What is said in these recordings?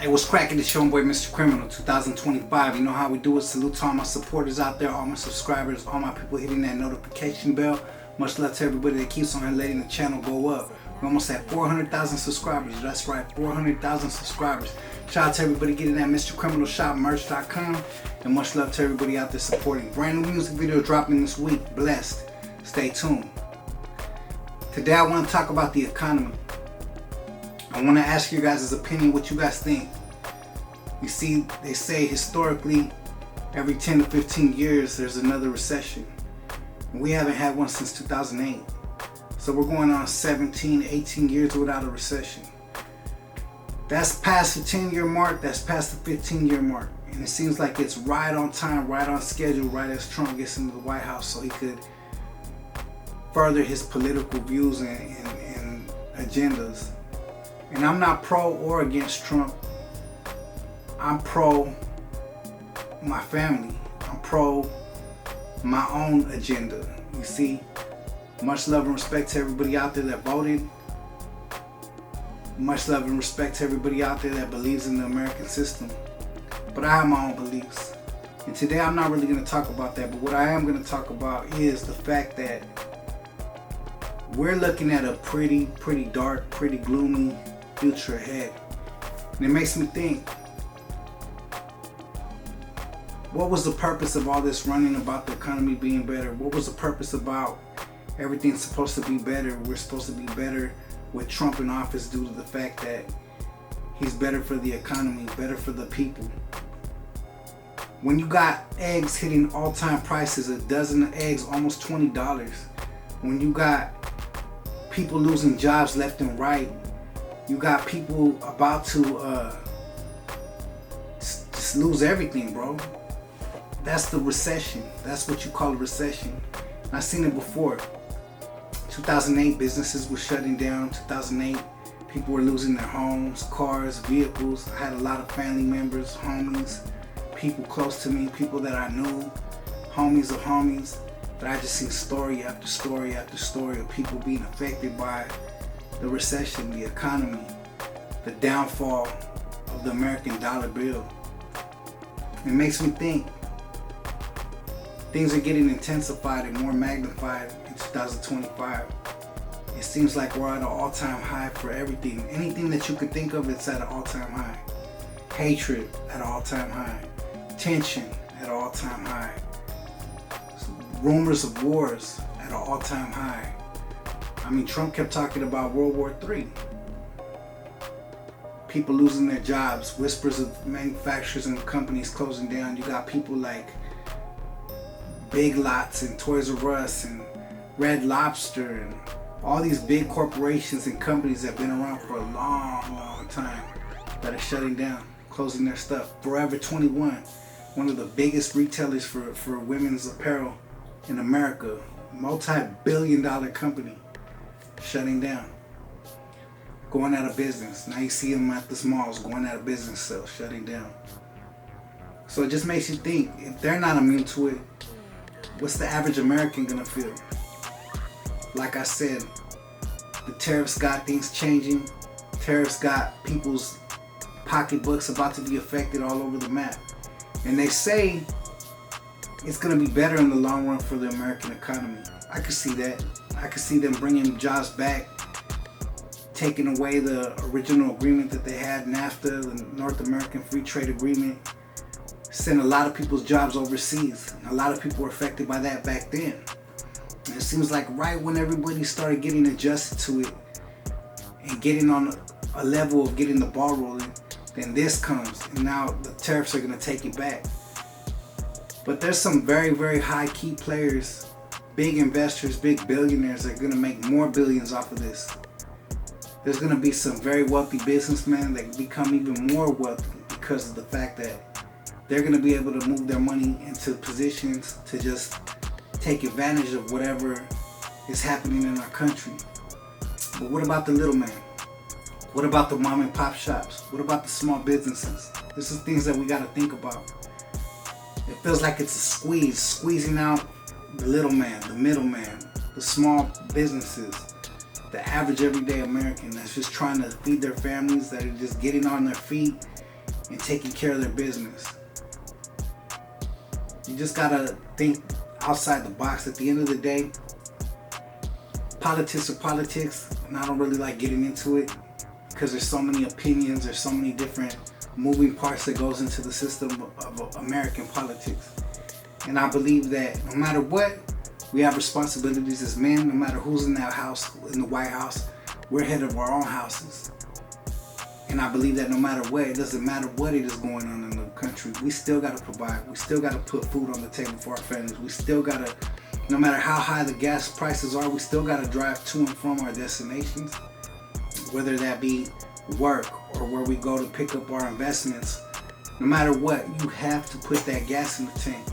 Hey, what's cracking? It's your boy, Mr. Criminal, 2025. You know how we do it. Salute to all my supporters out there, all my subscribers, all my people hitting that notification bell. Much love to everybody that keeps on letting the channel go up. We're almost at 400,000 subscribers. That's right, 400,000 subscribers. Shout out to everybody getting that Mr. Criminal Shop merch.com. And much love to everybody out there supporting. Brand new music video dropping this week. Blessed. Stay tuned. Today I want to talk about the economy. I want to ask you guys' opinion, what you guys think. You see, they say historically, every 10 to 15 years, there's another recession. And we haven't had one since 2008. So we're going on 17, 18 years without a recession. That's past the 10-year mark, that's past the 15-year mark. And it seems like it's right on time, right on schedule, right as Trump gets into the White House so he could further his political views and agendas. And I'm not pro or against Trump. I'm pro my family. I'm pro my own agenda. You see, much love and respect to everybody out there that voted. Much love and respect to everybody out there that believes in the American system. But I have my own beliefs. And today I'm not really going to talk about that. But what I am going to talk about is the fact that we're looking at a pretty dark, pretty gloomy future ahead. And it makes me think, what was the purpose of all this running about the economy being better? What was the purpose about everything's supposed to be better? We're supposed to be better with Trump in office due to the fact that he's better for the economy, better for the people. When you got eggs hitting all-time prices, a dozen of eggs almost $20. When you got people losing jobs left and right, you got people about to just lose everything, bro. That's the recession. That's what you call a recession. I've seen it before. 2008, businesses were shutting down. 2008, people were losing their homes, cars, vehicles. I had a lot of family members, homies, people close to me, people that I knew, homies of homies, that I just seen story after story after story of people being affected by the recession, the economy, the downfall of the American dollar bill. It makes me think things are getting intensified and more magnified in 2025. It seems like we're at an all-time high for everything. Anything that you could think of, it's at an all-time high. Hatred at an all-time high. Tension at an all-time high. Rumors of wars at an all-time high. I mean, Trump kept talking about World War III. People losing their jobs, whispers of manufacturers and companies closing down. You got people like Big Lots and Toys R Us and Red Lobster and all these big corporations and companies that have been around for a long time that are shutting down, closing their stuff. Forever 21, one of the biggest retailers for women's apparel in America, multi-billion-dollar company, shutting down, going out of business. Now you see them at the malls going out of business, so shutting down. So it just makes you think, if they're not immune to it, what's the average American gonna feel? Like I said, the tariffs got things changing. Tariffs got people's pocketbooks about to be affected all over the map. And they say it's gonna be better in the long run for the American economy. I could see that. I could see them bringing jobs back, taking away the original agreement that they had, NAFTA, the North American Free Trade Agreement, sent a lot of people's jobs overseas. A lot of people were affected by that back then. And it seems like right when everybody started getting adjusted to it and getting on a level of getting the ball rolling, then this comes, and now the tariffs are gonna take it back. But there's some very high key players, big investors, big billionaires that are gonna make more billions off of this. There's gonna be some very wealthy businessmen that become even more wealthy because of the fact that they're gonna be able to move their money into positions to just take advantage of whatever is happening in our country. But what about the little man? What about the mom and pop shops? What about the small businesses? This is things that we gotta think about. It feels like it's a squeezing out the little man, the middleman, the small businesses, the average everyday American that's just trying to feed their families, that are just getting on their feet and taking care of their business. You just gotta think outside the box. At the end of the day, politics are politics, and I don't really like getting into it because there's so many opinions, there's so many different moving parts that goes into the system of American politics. And I believe that no matter what, we have responsibilities as men. No matter who's in that house, in the White House, we're head of our own houses. And I believe that no matter what, it doesn't matter what it is going on in the country, we still got to provide. We still got to put food on the table for our families. We still got to, no matter how high the gas prices are, we still got to drive to and from our destinations, whether that be work or where we go to pick up our investments. No matter what, you have to put that gas in the tank.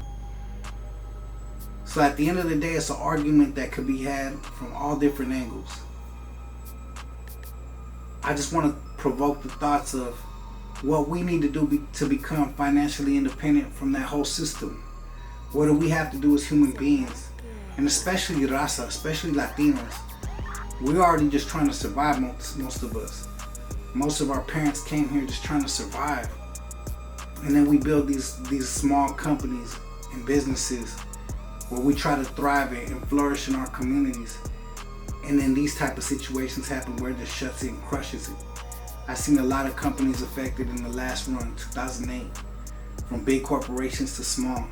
So at the end of the day, it's an argument that could be had from all different angles. I just want to provoke the thoughts of what we need to do to become financially independent from that whole system. What do we have to do as human beings? And especially Raza, especially Latinos. We're already just trying to survive, most of us. Most of our parents came here just trying to survive. And then we build these small companies and businesses where we try to thrive and flourish in our communities. And then these type of situations happen where it just shuts it and crushes it. I've seen a lot of companies affected in the last run, 2008, from big corporations to small.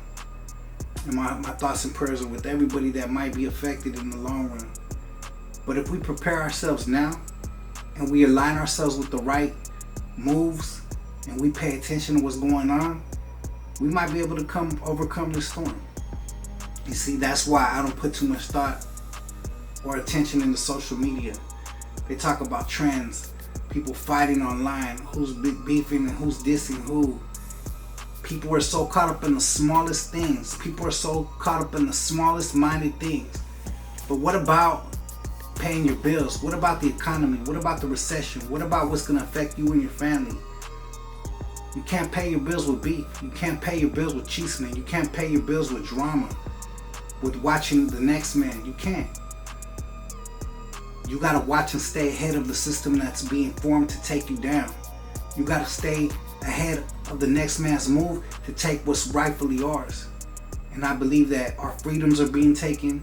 And my thoughts and prayers are with everybody that might be affected in the long run. But if we prepare ourselves now and we align ourselves with the right moves and we pay attention to what's going on, we might be able to overcome this storm. You see, that's why I don't put too much thought or attention into social media. They talk about trends, people fighting online, who's beefing and who's dissing who. People are so caught up in the smallest things. People are so caught up in the smallest minded things. But what about paying your bills? What about the economy? What about the recession? What about what's going to affect you and your family? You can't pay your bills with beef. You can't pay your bills with chisme. You can't pay your bills with drama, with watching the next man. You can't. You gotta watch and stay ahead of the system that's being formed to take you down. You gotta stay ahead of the next man's move to take what's rightfully ours. And I believe that our freedoms are being taken,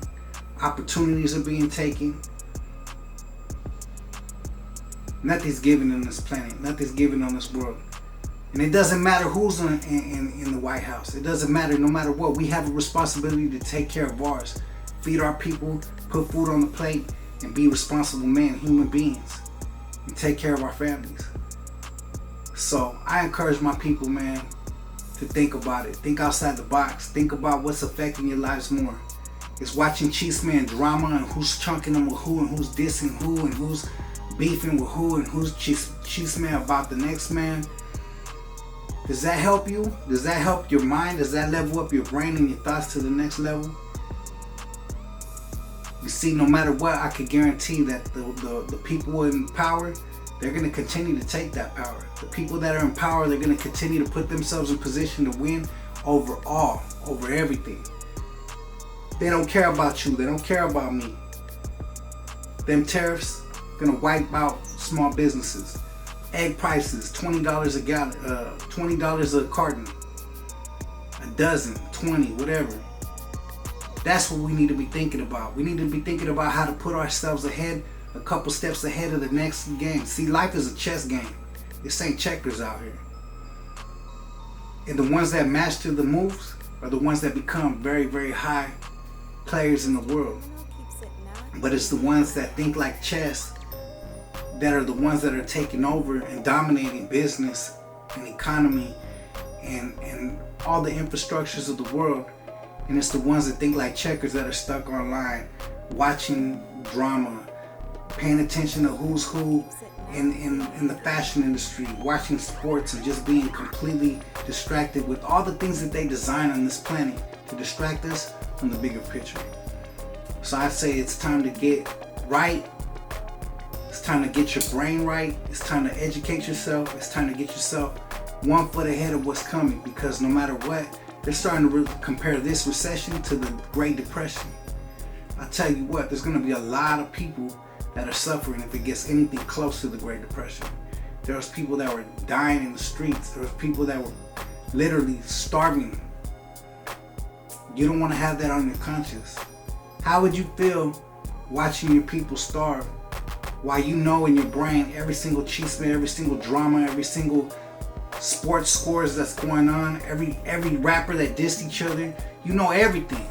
opportunities are being taken. Nothing's given in this planet, nothing's given on this world. And it doesn't matter who's in the White House. It doesn't matter, no matter what. We have a responsibility to take care of ours. Feed our people, put food on the plate, and be responsible men, human beings. And take care of our families. So I encourage my people, man, to think about it. Think outside the box. Think about what's affecting your lives more. It's watching chisme and drama and who's chunking them with who and who's dissing who and who's beefing with who and who's chisme about the next man. Does that help you? Does that help your mind? Does that level up your brain and your thoughts to the next level? You see, no matter what, I could guarantee that the people in power, they're going to continue to take that power. The people that are in power, they're going to continue to put themselves in position to win over all, over everything. They don't care about you. They don't care about me. Them tariffs going to wipe out small businesses. Egg prices, $20 a gallon, $20 a carton, a dozen, 20, whatever. That's what we need to be thinking about. We need to be thinking about how to put ourselves ahead, a couple steps ahead of the next game. See, life is a chess game. This ain't checkers out here. And the ones that master the moves are the ones that become very, very high players in the world. But it's the ones that think like chess that are the ones that are taking over and dominating business and economy and all the infrastructures of the world. And it's the ones that think like checkers that are stuck online, watching drama, paying attention to who's who in the fashion industry, watching sports and just being completely distracted with all the things that they design on this planet to distract us from the bigger picture. So I say it's time to get right. It's time to get your brain right. It's time to educate yourself. It's time to get yourself 1 foot ahead of what's coming, because no matter what, they're starting to compare this recession to the Great Depression. I tell you what, there's going to be a lot of people that are suffering if it gets anything close to the Great Depression. There was people that were dying in the streets. There was people that were literally starving. You don't want to have that on your conscience. How would you feel watching your people starve while you know in your brain every single chisme, every single drama, every single sports scores that's going on, every rapper that dissed each other, you know everything,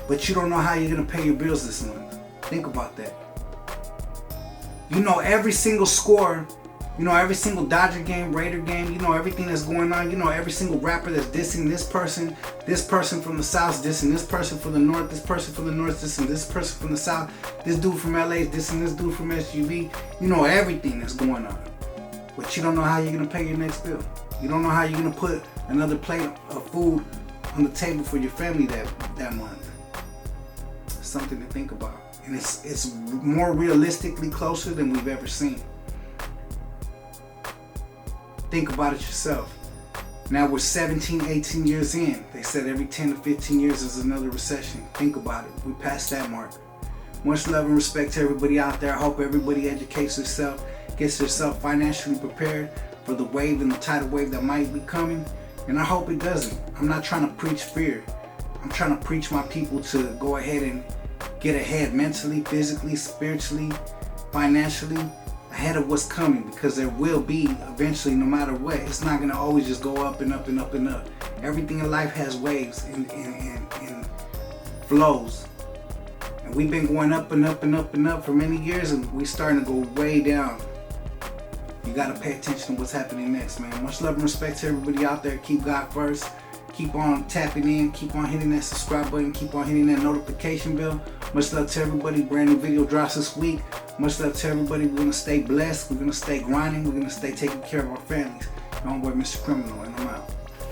but you don't know how you're gonna pay your bills this month? Think about that. You know every single score, you know every single Dodger game, Raider game, you know everything that's going on, you know every single rapper that's dissing this person from the south dissing this person from the north, this person from the north dissing this person from the south, this dude from LA is dissing this dude from SUV. You know everything that's going on, but you don't know how you're gonna pay your next bill. You don't know how you're gonna put another plate of food on the table for your family that month. It's something to think about, and it's more realistically closer than we've ever seen. Think about it yourself. Now we're 17, 18 years in. They said every 10 to 15 years is another recession. Think about it. We passed that mark. Much love and respect to everybody out there. I hope everybody educates themselves, gets themselves financially prepared for the wave and the tidal wave that might be coming. And I hope it doesn't. I'm not trying to preach fear. I'm trying to preach my people to go ahead and get ahead mentally, physically, spiritually, financially, ahead of what's coming, because there will be eventually, no matter what. It's not going to always just go up and up and up and up. Everything in life has waves and flows. And we've been going up and up and up and up for many years, and we're starting to go way down. You got to pay attention to what's happening next, man. Much love and respect to everybody out there. Keep God first. Keep on tapping in. Keep on hitting that subscribe button. Keep on hitting that notification bell. Much love to everybody. Brand new video drops this week. Much love to everybody. We're going to stay blessed. We're going to stay grinding. We're going to stay taking care of our families. I'm boy, Mr. Criminal, and I'm out.